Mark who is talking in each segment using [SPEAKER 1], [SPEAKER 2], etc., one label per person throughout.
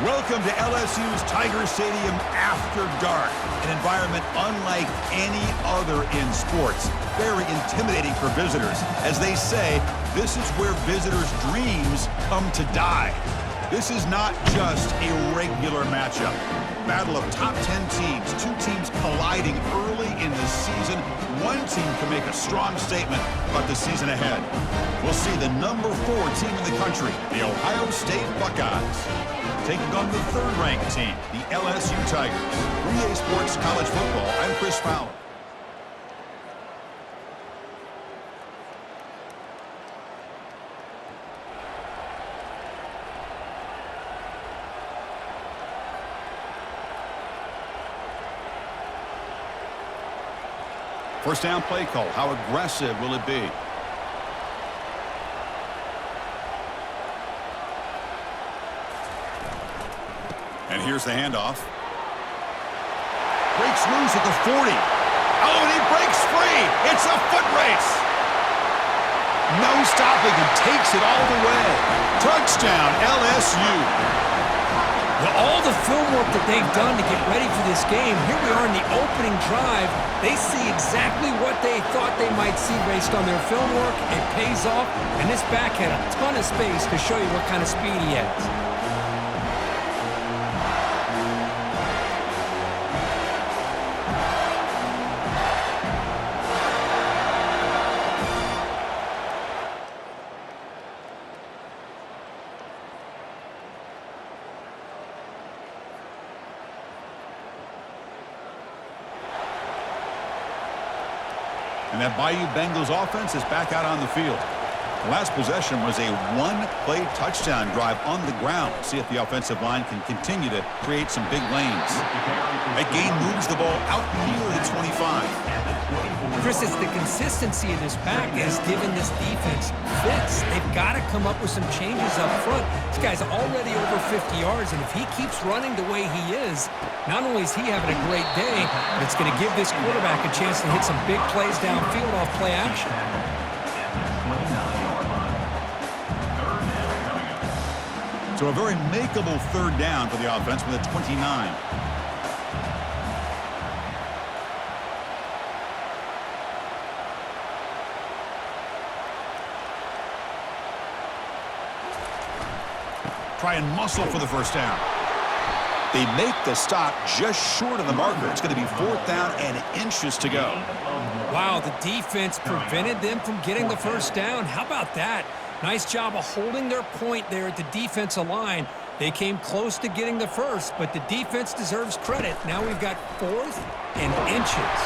[SPEAKER 1] Welcome to LSU's Tiger Stadium after dark, an environment unlike any other in sports. Very intimidating for visitors. As they say, this is where visitors' dreams come to die. This is not just a regular matchup. Battle of top 10 teams, two teams colliding early in the season. One team can make a strong statement about the season ahead. We'll see the number 4 team in the country, the Ohio State Buckeyes, taking on the third-ranked team, the LSU Tigers. 3A Sports College Football, I'm Chris Fowler. First down play call. How aggressive will it be? And here's the handoff. Breaks loose at the 40. Oh, and he breaks free. It's a foot race. No stopping and takes it all the way. Touchdown, LSU.
[SPEAKER 2] Well, all the film work that they've done to get ready for this game, here we are in the opening drive. They see exactly what they thought they might see based on their film work. It pays off, and this back had a ton of space to show you what kind of speed he has.
[SPEAKER 1] And that Bayou Bengals offense is back out on the field. The last possession was a one-play touchdown drive on the ground. See if the offensive line can continue to create some big lanes. That gain moves the ball out near the 25.
[SPEAKER 2] Chris, it's the consistency of this back has given this defense fits. They've got to come up with some changes up front. This guy's already over 50 yards, and if he keeps running the way he is, not only is he having a great day, but it's going to give this quarterback a chance to hit some big plays downfield off play action.
[SPEAKER 1] So a very makeable third down for the offense with a 29. Try and muscle for the first down. They make the stop just short of the marker. It's going to be 4th down and inches to go.
[SPEAKER 2] Wow, the defense prevented them from getting the first down. How about that? Nice job of holding their point there at the defensive line. They came close to getting the first, but the defense deserves credit. Now we've got 4th and inches.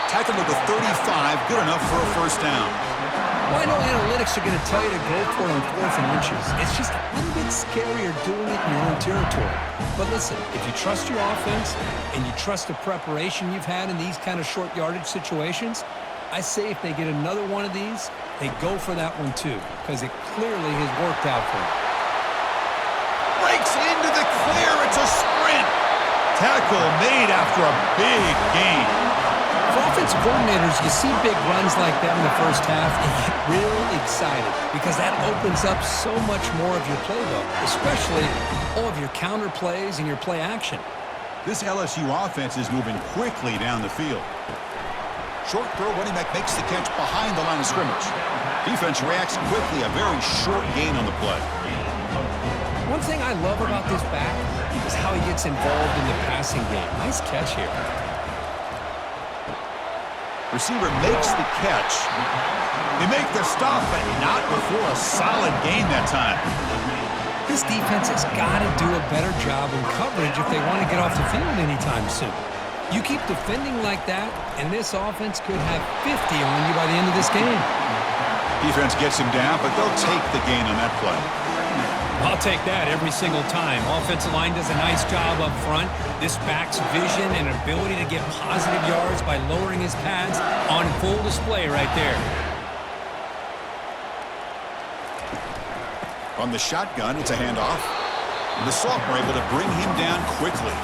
[SPEAKER 1] Tackled at the 35, good enough for a first down.
[SPEAKER 2] Well, I know analytics are going to tell you to go for it on 4th and inches. It's just a little bit scarier doing it in your own territory. But listen, if you trust your offense and you trust the preparation you've had in these kind of short yardage situations, I say if they get another one of these, they go for that one too, because it clearly has worked out for them.
[SPEAKER 1] Breaks into the clear. It's a sprint. Tackle made after a big gain.
[SPEAKER 2] For offensive coordinators, you see big runs like that in the first half and get real excited because that opens up so much more of your playbook, especially all of your counter plays and your play action.
[SPEAKER 1] This LSU offense is moving quickly down the field. Short throw, running back makes the catch behind the line of scrimmage. Defense reacts quickly, a very short gain on the play.
[SPEAKER 2] One thing I love about this back is how he gets involved in the passing game. Nice catch here.
[SPEAKER 1] Receiver makes the catch. They make the stop, but not before a solid gain that time.
[SPEAKER 2] This defense has got to do a better job in coverage if they want to get off the field anytime soon. You keep defending like that, and this offense could have 50 on you by the end of this game.
[SPEAKER 1] Defense gets him down, but they'll take the gain on that play.
[SPEAKER 2] I'll take that every single time. Offensive line does a nice job up front. This back's vision and ability to get positive yards by lowering his pads on full display right there.
[SPEAKER 1] On the shotgun, it's a handoff. And the sophomore able to bring him down quickly.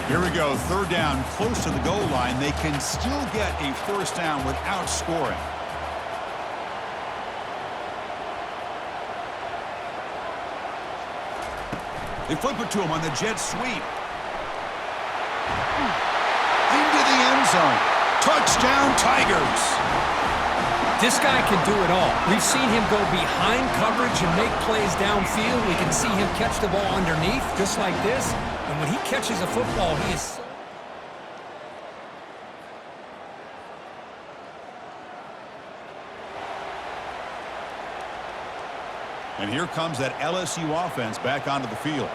[SPEAKER 1] Here we go, third down, close to the goal line. They can still get a first down without scoring. They flip it to him on the jet sweep. Into the end zone. Touchdown, Tigers.
[SPEAKER 2] This guy can do it all. We've seen him go behind coverage and make plays downfield. We can see him catch the ball underneath, just like this. And when he catches a football, he is...
[SPEAKER 1] And here comes that LSU offense back onto the field.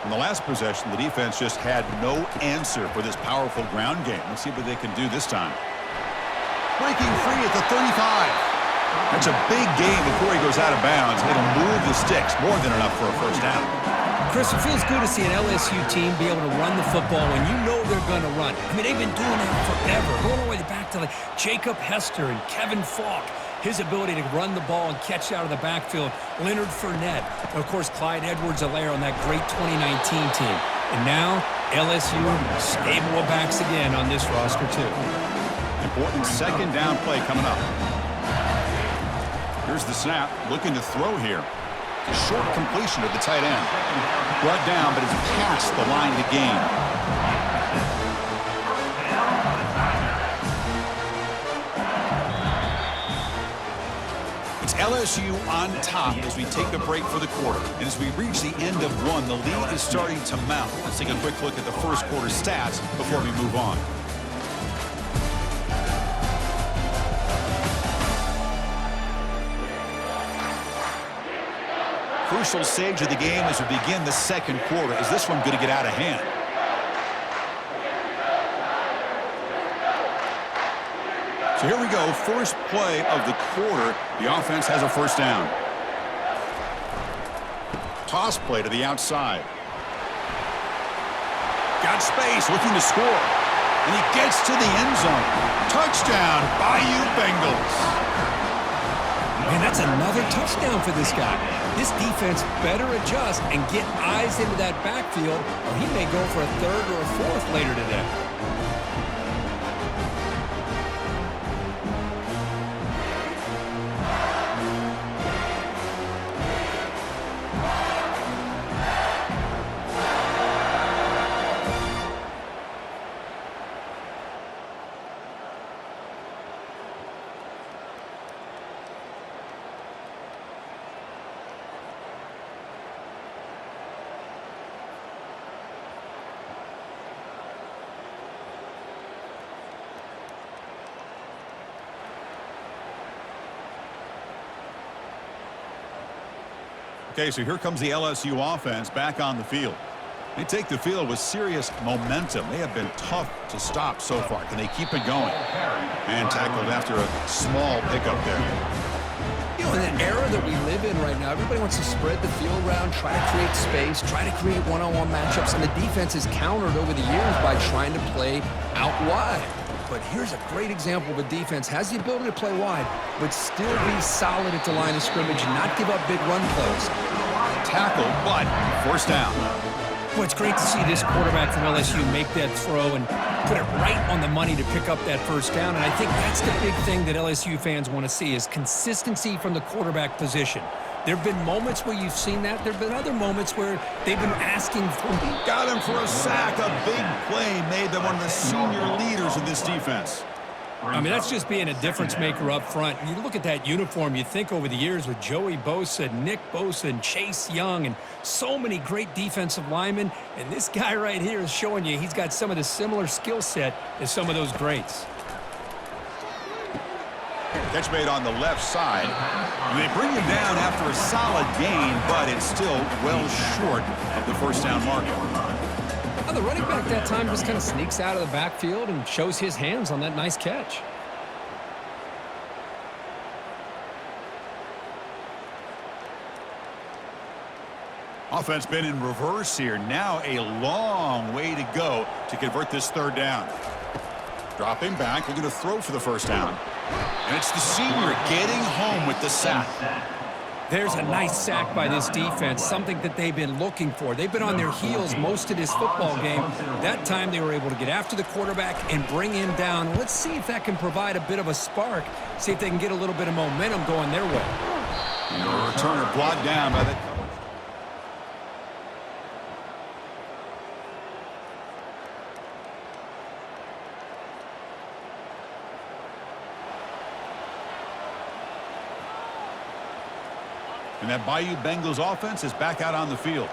[SPEAKER 1] In the last possession, the defense just had no answer for this powerful ground game. Let's see what they can do this time. Breaking free at the 35. That's a big gain before he goes out of bounds. It'll move the sticks, more than enough for a first down.
[SPEAKER 2] Chris, it feels good to see an LSU team be able to run the football when you know they're going to run. I mean, they've been doing that forever, going all the way back to like Jacob Hester and Kevin Falk. His ability to run the ball and catch out of the backfield. Leonard Fournette. And, of course, Clyde Edwards-Helaire on that great 2019 team. And now, LSU stable of backs again on this roster, too.
[SPEAKER 1] Important second down play coming up. Here's the snap. Looking to throw here. A short completion to the tight end. Brought down, but it's past the line to gain. It's LSU on top as we take a break for the quarter. And as we reach the end of one, the lead is starting to mount. Let's take a quick look at the first quarter stats before we move on. Crucial stage of the game as we begin the second quarter. Is this one going to get out of hand? So here we go. First play of the quarter. The offense has a first down. Toss play to the outside. Got space, looking to score. And he gets to the end zone. Touchdown, Bayou Bengals.
[SPEAKER 2] Man, that's another touchdown for this guy. This defense better adjust and get eyes into that backfield, or he may go for a third or a fourth later today.
[SPEAKER 1] Okay, so here comes the LSU offense back on the field. They take the field with serious momentum. They have been tough to stop so far. Can they keep it going? And tackled after a small pickup there.
[SPEAKER 2] You know, in the era that we live in right now, everybody wants to spread the field around, try to create space, try to create one-on-one matchups, and the defense is countered over the years by trying to play out wide. But here's a great example of a defense has the ability to play wide, but still be solid at the line of scrimmage and not give up big run plays.
[SPEAKER 1] Tackle, but first down.
[SPEAKER 2] Well, it's great to see this quarterback from LSU make that throw and put it right on the money to pick up that first down. And I think that's the big thing that LSU fans want to see is consistency from the quarterback position. There have been moments where you've seen that. There have been other moments where they've been asking for...
[SPEAKER 1] Got him for a sack. A big play made them one of the senior leaders in this defense.
[SPEAKER 2] I mean, that's just being a difference maker up front. And you look at that uniform, you think over the years with Joey Bosa, Nick Bosa, and Chase Young, and so many great defensive linemen. And this guy right here is showing you he's got some of the similar skill set as some of those greats.
[SPEAKER 1] Catch made on the left side. And they bring him down after a solid gain, but it's still well short of the first down marker.
[SPEAKER 2] Well, the running back that time just kind of sneaks out of the backfield and shows his hands on that nice catch.
[SPEAKER 1] Offense been in reverse here. Now a long way to go to convert this third down. Dropping back, looking to throw for the first down. And it's the senior getting home with the sack.
[SPEAKER 2] There's a nice sack by this defense, something that they've been looking for. They've been on their heels most of this football game. That time they were able to get after the quarterback and bring him down. Let's see if that can provide a bit of a spark, see if they can get a little bit of momentum going their way.
[SPEAKER 1] And a returner brought down by the... And that Bayou Bengals offense is back out on the field.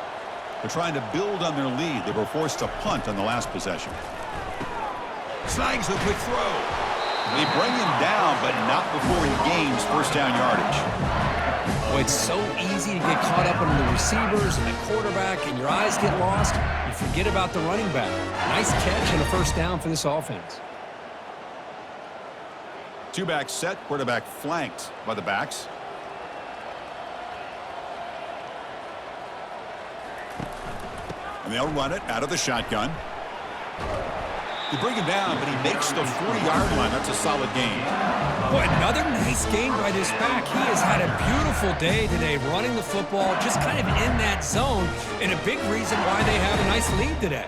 [SPEAKER 1] They're trying to build on their lead. They were forced to punt on the last possession. Snags the quick throw. They bring him down, but not before he gains first down yardage.
[SPEAKER 2] Oh, it's so easy to get caught up in the receivers and the quarterback, and your eyes get lost. You forget about the running back. Nice catch and a first down for this offense.
[SPEAKER 1] Two-back set, quarterback flanked by the backs. And they'll run it out of the shotgun. They bring him down, but he makes the 40-yard line. That's a solid gain.
[SPEAKER 2] Boy, another nice game by this back. He has had a beautiful day today running the football, just kind of in that zone, and a big reason why they have a nice lead today.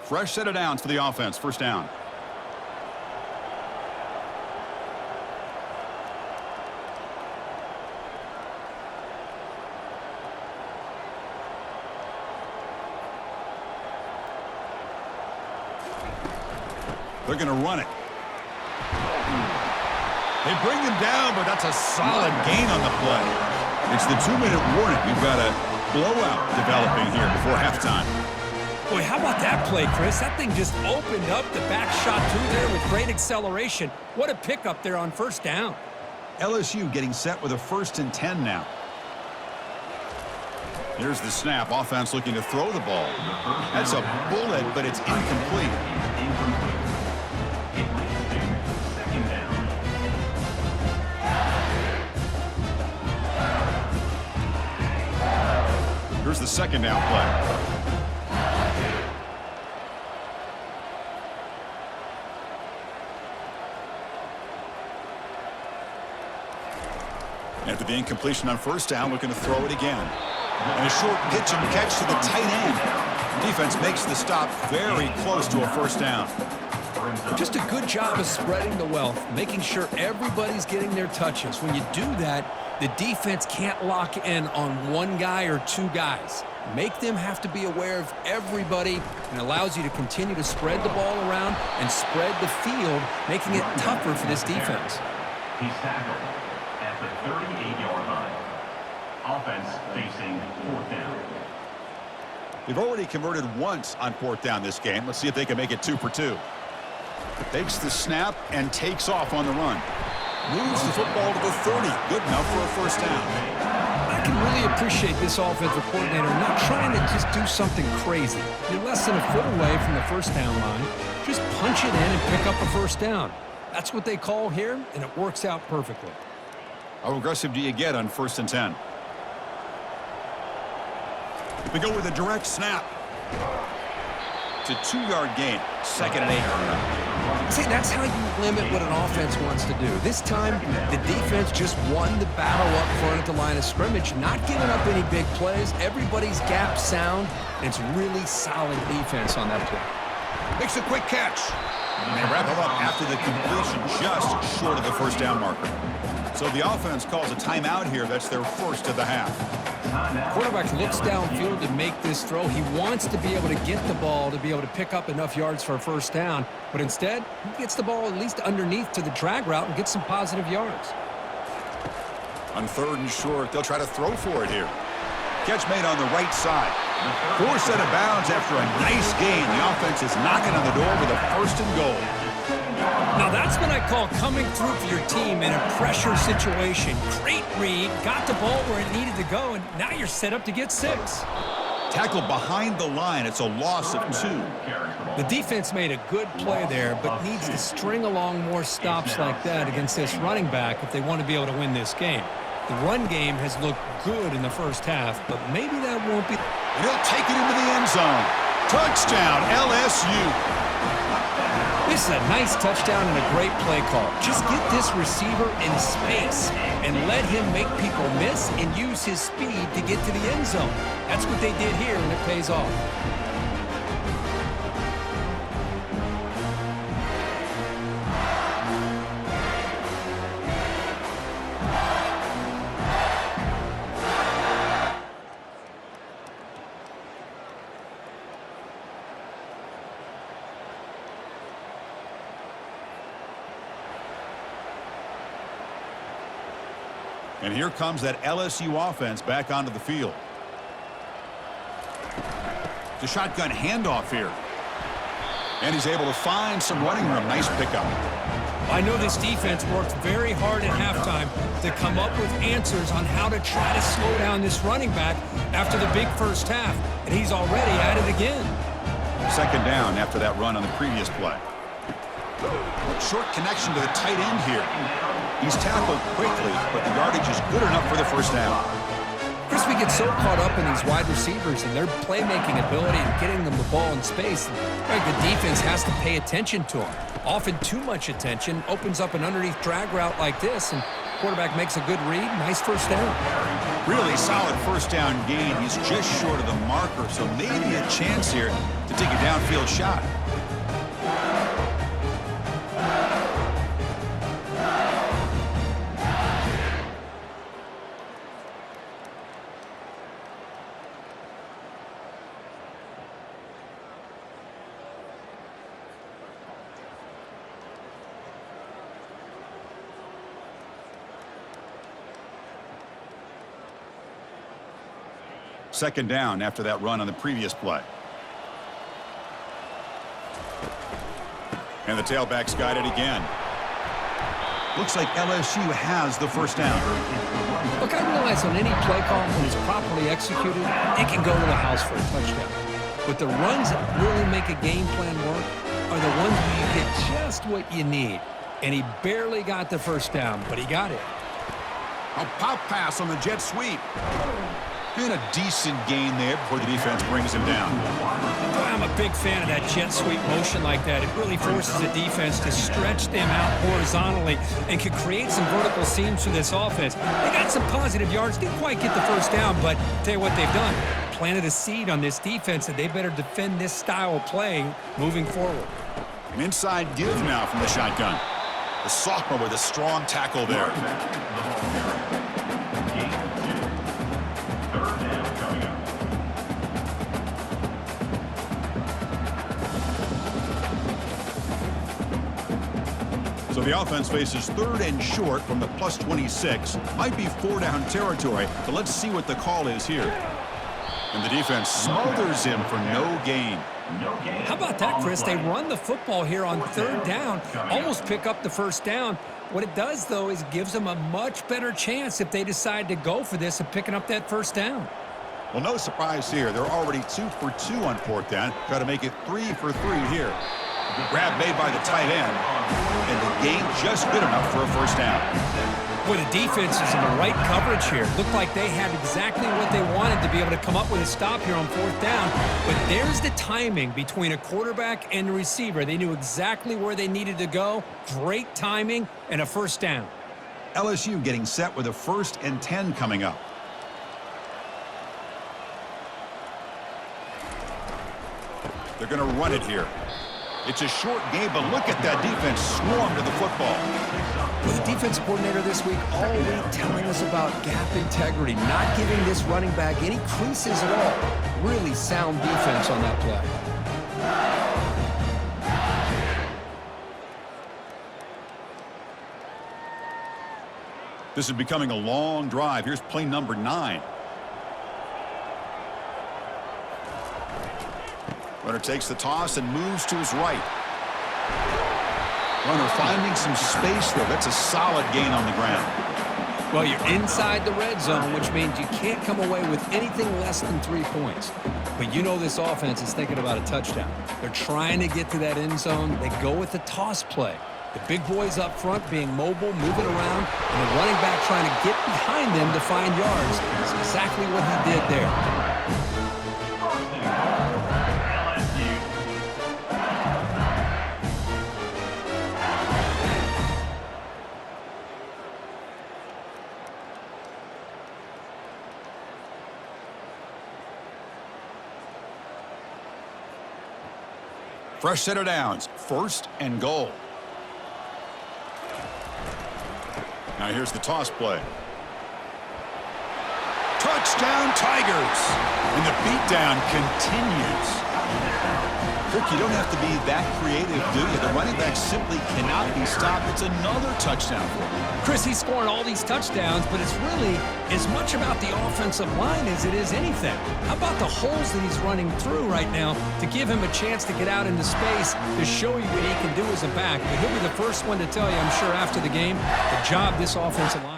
[SPEAKER 1] Fresh set of downs for the offense. First down. They're going to run it. They bring him down, but that's a solid gain on the play. It's the 2-minute warning. We've got a blowout developing here before halftime.
[SPEAKER 2] Boy, how about that play, Chris? That thing just opened up the back shot through there with great acceleration. What a pickup there on first down.
[SPEAKER 1] LSU getting set with a 1st and 10 now. Here's the snap. Offense looking to throw the ball. That's a bullet, but it's incomplete. Here's the second down play. After the incompletion on first down, looking to throw it again. And a short pitch and catch to the tight end. Defense makes the stop very close to a first down.
[SPEAKER 2] Just a good job of spreading the wealth, making sure everybody's getting their touches. When you do that, the defense can't lock in on one guy or two guys. Make them have to be aware of everybody, and allows you to continue to spread the ball around and spread the field, making it tougher for this defense.
[SPEAKER 3] He's tackled at the 38-yard line. Offense facing 4th down.
[SPEAKER 1] They've already converted once on 4th down this game. Let's see if they can make it 2 for 2. Takes the snap and takes off on the run. Moves the football to the 30. Good enough for a first down.
[SPEAKER 2] I can really appreciate this offensive coordinator not trying to just do something crazy. You're less than a foot away from the first down line. Just punch it in and pick up a first down. That's what they call here, and it works out perfectly.
[SPEAKER 1] How aggressive do you get on 1st and 10? We go with a direct snap. It's a 2-yard gain. 2nd and 8.
[SPEAKER 2] See, that's how you limit what an offense wants to do. This time, the defense just won the battle up front at the line of scrimmage, not giving up any big plays. Everybody's gap sound, and it's really solid defense on that play.
[SPEAKER 1] Makes a quick catch. And they wrap it up after the completion, just short of the first down marker. So the offense calls a timeout here. That's their first of the half.
[SPEAKER 2] Quarterback looks downfield to make this throw. He wants to be able to get the ball to be able to pick up enough yards for a first down, but instead, he gets the ball at least underneath to the drag route and gets some positive yards.
[SPEAKER 1] On 3rd and short, they'll try to throw for it here. Catch made on the right side. 4 set of bounds after a nice gain. The offense is knocking on the door with a 1st and goal.
[SPEAKER 2] Now that's what I call coming through for your team in a pressure situation. Great read, got the ball where it needed to go, and now you're set up to get 6.
[SPEAKER 1] Tackled behind the line. It's a loss of 2.
[SPEAKER 2] The defense made a good play there, but needs to string along more stops like that against this running back if they want to be able to win this game. The run game has looked good in the first half, but maybe that won't be.
[SPEAKER 1] And he'll take it into the end zone. Touchdown, LSU.
[SPEAKER 2] This is a nice touchdown and a great play call. Just get this receiver in space and let him make people miss and use his speed to get to the end zone. That's what they did here, and it pays off.
[SPEAKER 1] And here comes that LSU offense back onto the field. The shotgun handoff here. And he's able to find some running room. Nice pickup.
[SPEAKER 2] I know this defense worked very hard at halftime to come up with answers on how to try to slow down this running back after the big first half, and he's already at it again.
[SPEAKER 1] Second down after that run on the previous play. Short connection to the tight end here. He's tackled quickly, but the yardage is good enough for the first down.
[SPEAKER 2] Chris, we get so caught up in these wide receivers and their playmaking ability and getting them the ball in space. The defense has to pay attention to them. Often too much attention opens up an underneath drag route like this, and quarterback makes a good read. Nice first down.
[SPEAKER 1] Really solid first down gain. He's just short of the marker, so maybe a chance here to take a downfield shot. Second down after that run on the previous play. And the tailback's got it again. Looks like LSU has the first down.
[SPEAKER 2] Look, I realize on any play call, when it's properly executed, it can go to the house for a touchdown. But the runs that really make a game plan work are the ones where you get just what you need. And he barely got the first down, but he got it.
[SPEAKER 1] A pop pass on the jet sweep. And a decent gain there before the defense brings him down.
[SPEAKER 2] I'm a big fan of that jet sweep motion like that. It really forces the defense to stretch them out horizontally and can create some vertical seams for this offense. They got some positive yards, didn't quite get the first down, but tell you what they've done. Planted a seed on this defense that they better defend this style of play moving forward.
[SPEAKER 1] An inside give now from the shotgun. The sophomore with a strong tackle there. So the offense faces third and short from the plus 26. Might be 4-down territory, but let's see what the call is here. And the defense smothers him for no gain.
[SPEAKER 2] How about that, Chris? They run the football here on third down, almost pick up the first down. What it does, though, is gives them a much better chance if they decide to go for this of picking up that first down.
[SPEAKER 1] Well, no surprise here. They're already 2 for 2 on fourth down. Got to make it 3 for 3 here. Grab made by the tight end, and the gain just good enough for a first down.
[SPEAKER 2] Boy, the defense is in the right coverage here. Looked like they had exactly what they wanted to be able to come up with a stop here on fourth down. But there's the timing between a quarterback and a receiver. They knew exactly where they needed to go. Great timing and a first down.
[SPEAKER 1] LSU getting set with a 1st and 10 coming up. They're going to run it here. It's a short game, but look at that defense swarm to the football.
[SPEAKER 2] Well, the defense coordinator this week all week telling us about gap integrity, not giving this running back any creases at all. Really sound defense on that play.
[SPEAKER 1] This is becoming a long drive. Here's play number 9. Runner takes the toss and moves to his right. Runner finding some space there. That's a solid gain on the ground.
[SPEAKER 2] Well, you're inside the red zone, which means you can't come away with anything less than 3 points. But you know this offense is thinking about a touchdown. They're trying to get to that end zone. They go with the toss play. The big boys up front being mobile, moving around, and the running back trying to get behind them to find yards. That's exactly what he did there.
[SPEAKER 1] Fresh set of downs, 1st and goal. Now here's the toss play. Touchdown Tigers! And the beatdown continues. Kirk, you don't have to be that creative, do you? The running back simply cannot be stopped. It's another touchdown for him.
[SPEAKER 2] Chris, he's scoring all these touchdowns, but it's really as much about the offensive line as it is anything. How about the holes that he's running through right now to give him a chance to get out into space to show you what he can do as a back? But he'll be the first one to tell you, I'm sure, after the game, the job this offensive line.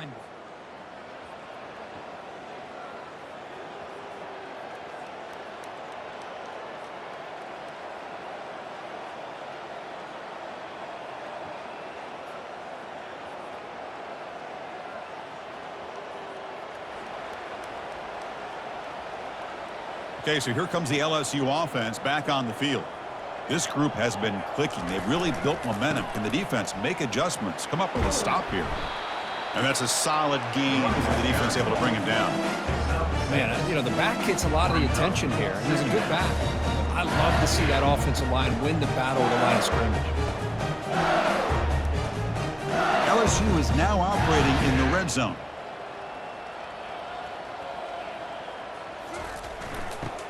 [SPEAKER 1] Okay, so here comes the LSU offense back on the field. This group has been clicking. They've really built momentum. Can the defense make adjustments? Come up with a stop here. And that's a solid gain for the defense able to bring him down.
[SPEAKER 2] Man, you know, the back gets a lot of the attention here. He's a good back. I love to see that offensive line win the battle of the line of scrimmage.
[SPEAKER 1] LSU is now operating in the red zone.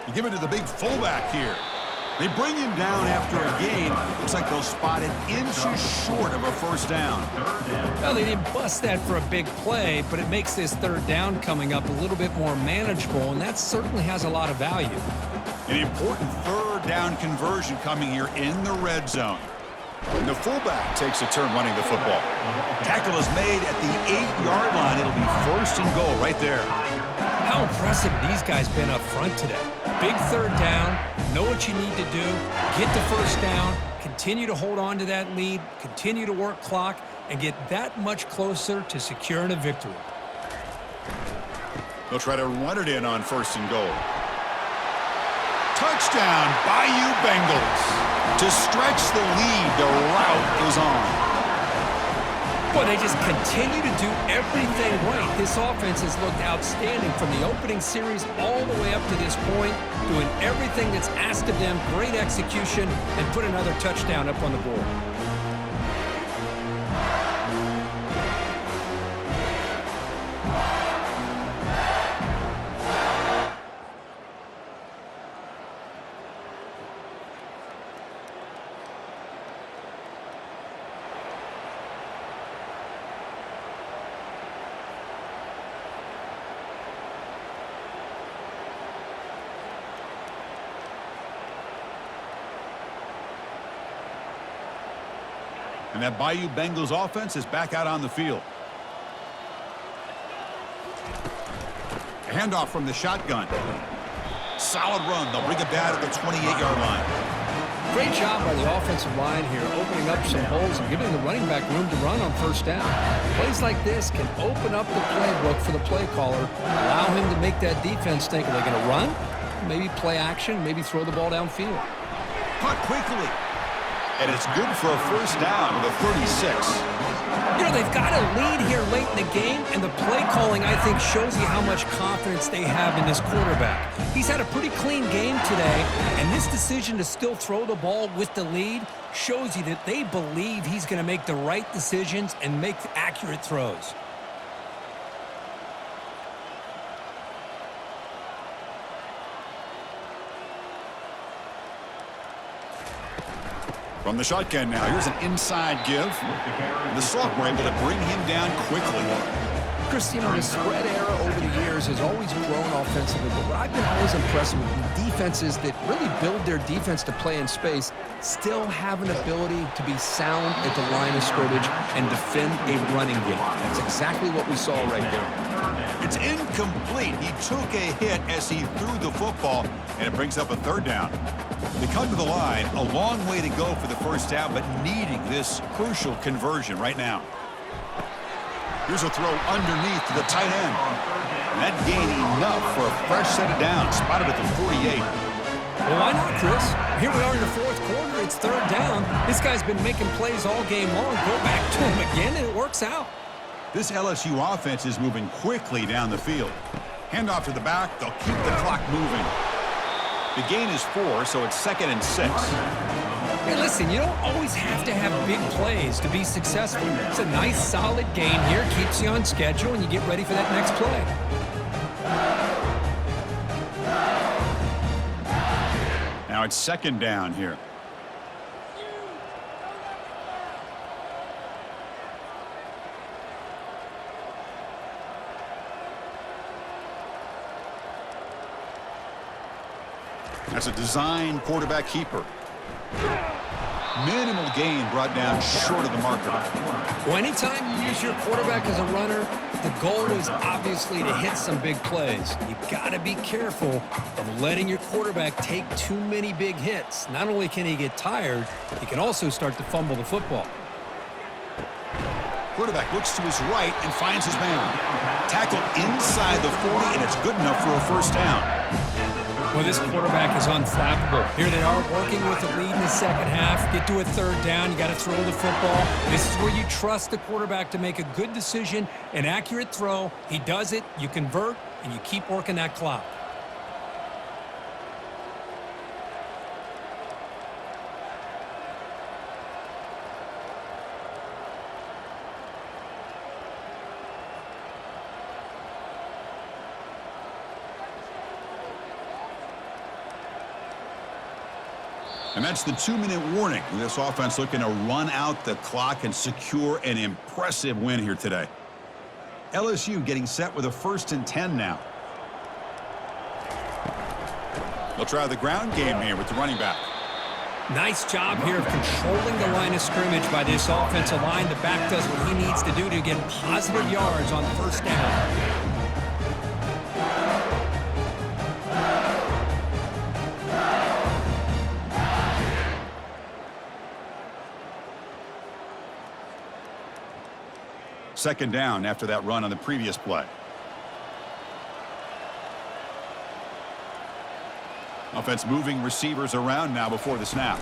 [SPEAKER 1] You give it to the big fullback here. They bring him down after a gain. Looks like they'll spot it inches short of a first down.
[SPEAKER 2] Well, they didn't bust that for a big play, but it makes this third down coming up a little bit more manageable, and that certainly has a lot of value.
[SPEAKER 1] An important third down conversion coming here in the red zone. And the fullback takes a turn running the football. Tackle is made at the 8-yard line. It'll be first and goal right there.
[SPEAKER 2] How impressive these guys been up front today. Big third down, know what you need to do, get the first down, continue to hold on to that lead, continue to work clock, and get that much closer to securing a victory.
[SPEAKER 1] They'll try to run it in on first and goal. Touchdown, Bayou Bengals. To stretch the lead, the route is on.
[SPEAKER 2] Boy, they just continue to do everything right. This offense has looked outstanding from the opening series all the way up to this point, doing everything that's asked of them, great execution, and put another touchdown up on the board.
[SPEAKER 1] And that Bayou Bengals offense is back out on the field. A handoff from the shotgun. Solid run. They'll bring it back at the 28-yard line.
[SPEAKER 2] Great job by the offensive line here, opening up some holes and giving the running back room to run on first down. Plays like this can open up the playbook for the play caller, allow him to make that defense think, are they going to run? Maybe play action, maybe throw the ball downfield.
[SPEAKER 1] Caught quickly. And it's good for a first down with a 36.
[SPEAKER 2] You know, they've got a lead here late in the game, and the play calling, I think, shows you how much confidence they have in this quarterback. He's had a pretty clean game today, and this decision to still throw the ball with the lead shows you that they believe he's going to make the right decisions and make accurate throws.
[SPEAKER 1] From the shotgun now, here's an inside give. The sophomore able to bring him down quickly.
[SPEAKER 2] Chris, you know, the spread era over the years has always grown offensively, but what I've been always impressed with defenses that really build their defense to play in space still have an ability to be sound at the line of scrimmage and defend a running game. That's exactly what we saw right there.
[SPEAKER 1] It's incomplete. He took a hit as he threw the football, and it brings up a third down. They come to the line, a long way to go for the first down, but needing this crucial conversion right now. Here's a throw underneath to the tight end. And that gained enough for a fresh set of downs, spotted at the 48.
[SPEAKER 2] Well, why not, Chris? Here we are in the fourth quarter. It's third down. This guy's been making plays all game long. Go back to him again, and it works out.
[SPEAKER 1] This LSU offense is moving quickly down the field. Handoff to the back. They'll keep the clock moving. The gain is 4, so it's 2nd and 6.
[SPEAKER 2] Hey, listen, you don't always have to have big plays to be successful. It's a nice, solid gain here. Keeps you on schedule, and you get ready for that next play.
[SPEAKER 1] Now it's second down here. That's a design quarterback keeper. Minimal gain brought down short of the marker.
[SPEAKER 2] Well, anytime you use your quarterback as a runner, the goal is obviously to hit some big plays. You've got to be careful of letting your quarterback take too many big hits. Not only can he get tired, he can also start to fumble the football.
[SPEAKER 1] Quarterback looks to his right and finds his man. Tackle inside the 40, and it's good enough for a first down.
[SPEAKER 2] Well, this quarterback is unflappable. Here they are working with the lead in the second half. Get to a third down. You got to throw the football. This is where you trust the quarterback to make a good decision, an accurate throw. He does it, you convert, and you keep working that clock.
[SPEAKER 1] And that's the 2-minute warning. This offense looking to run out the clock and secure an impressive win here today. LSU getting set with a 1st and 10 now. They'll try the ground game here with the running back.
[SPEAKER 2] Nice job here of controlling the line of scrimmage by this offensive line. The back does what he needs to do to get positive yards on first down.
[SPEAKER 1] Second down after that run on the previous play. Offense moving receivers around now before the snap.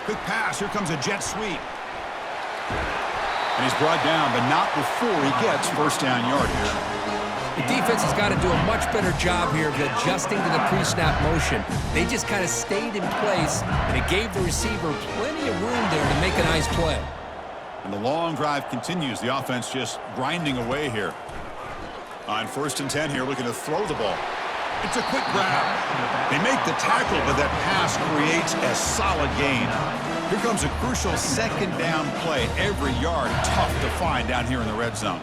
[SPEAKER 1] Quick pass. Here comes a jet sweep. And he's brought down, but not before he gets first down yardage.
[SPEAKER 2] The defense has got to do a much better job here of adjusting to the pre-snap motion. They just kind of stayed in place, and it gave the receiver plenty of room there to make a nice play.
[SPEAKER 1] And the long drive continues. The offense just grinding away here. On 1st and 10 here, looking to throw the ball. It's a quick grab. They make the tackle, but that pass creates a solid gain. Here comes a crucial second down play. Every yard tough to find down here in the red zone.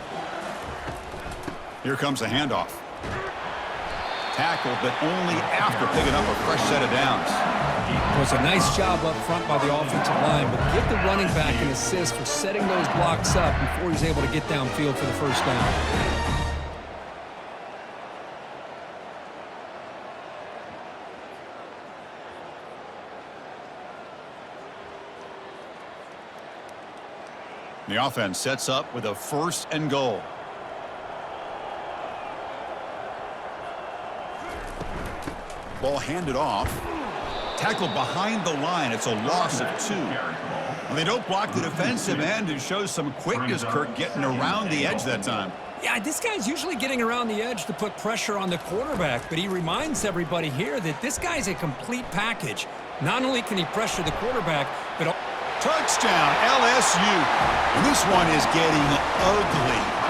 [SPEAKER 1] Here comes a handoff. Tackle, but only after picking up a fresh set of downs.
[SPEAKER 2] It was a nice job up front by the offensive line, but give the running back an assist for setting those blocks up before he's able to get downfield for the first down.
[SPEAKER 1] The offense sets up with a 1st and goal. Ball handed off. Tackled behind the line. It's a loss of 2. And they don't block the defensive end. It shows some quickness, Kirk, getting around the edge that time.
[SPEAKER 2] Yeah, this guy's usually getting around the edge to put pressure on the quarterback, but he reminds everybody here that this guy's a complete package. Not only can he pressure the quarterback, but...
[SPEAKER 1] Touchdown, LSU. And this one is getting ugly.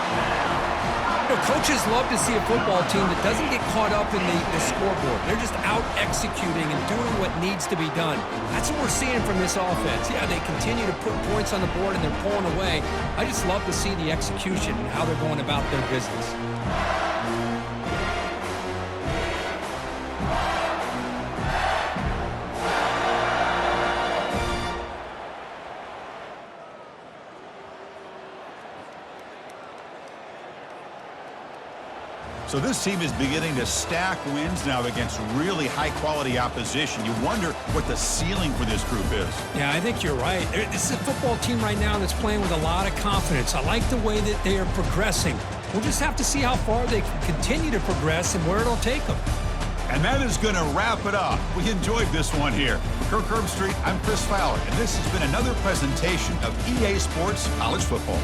[SPEAKER 2] You know, coaches love to see a football team that doesn't get caught up in the scoreboard. They're just out executing and doing what needs to be done. That's what we're seeing from this offense. Yeah, they continue to put points on the board and they're pulling away. I just love to see the execution and how they're going about their business.
[SPEAKER 1] So this team is beginning to stack wins now against really high-quality opposition. You wonder what the ceiling for this group is.
[SPEAKER 2] Yeah, I think you're right. This is a football team right now that's playing with a lot of confidence. I like the way that they are progressing. We'll just have to see how far they can continue to progress and where it'll take them.
[SPEAKER 1] And that is going to wrap it up. We enjoyed this one here. For Kirk Herbstreit, I'm Chris Fowler, and this has been another presentation of EA Sports College Football.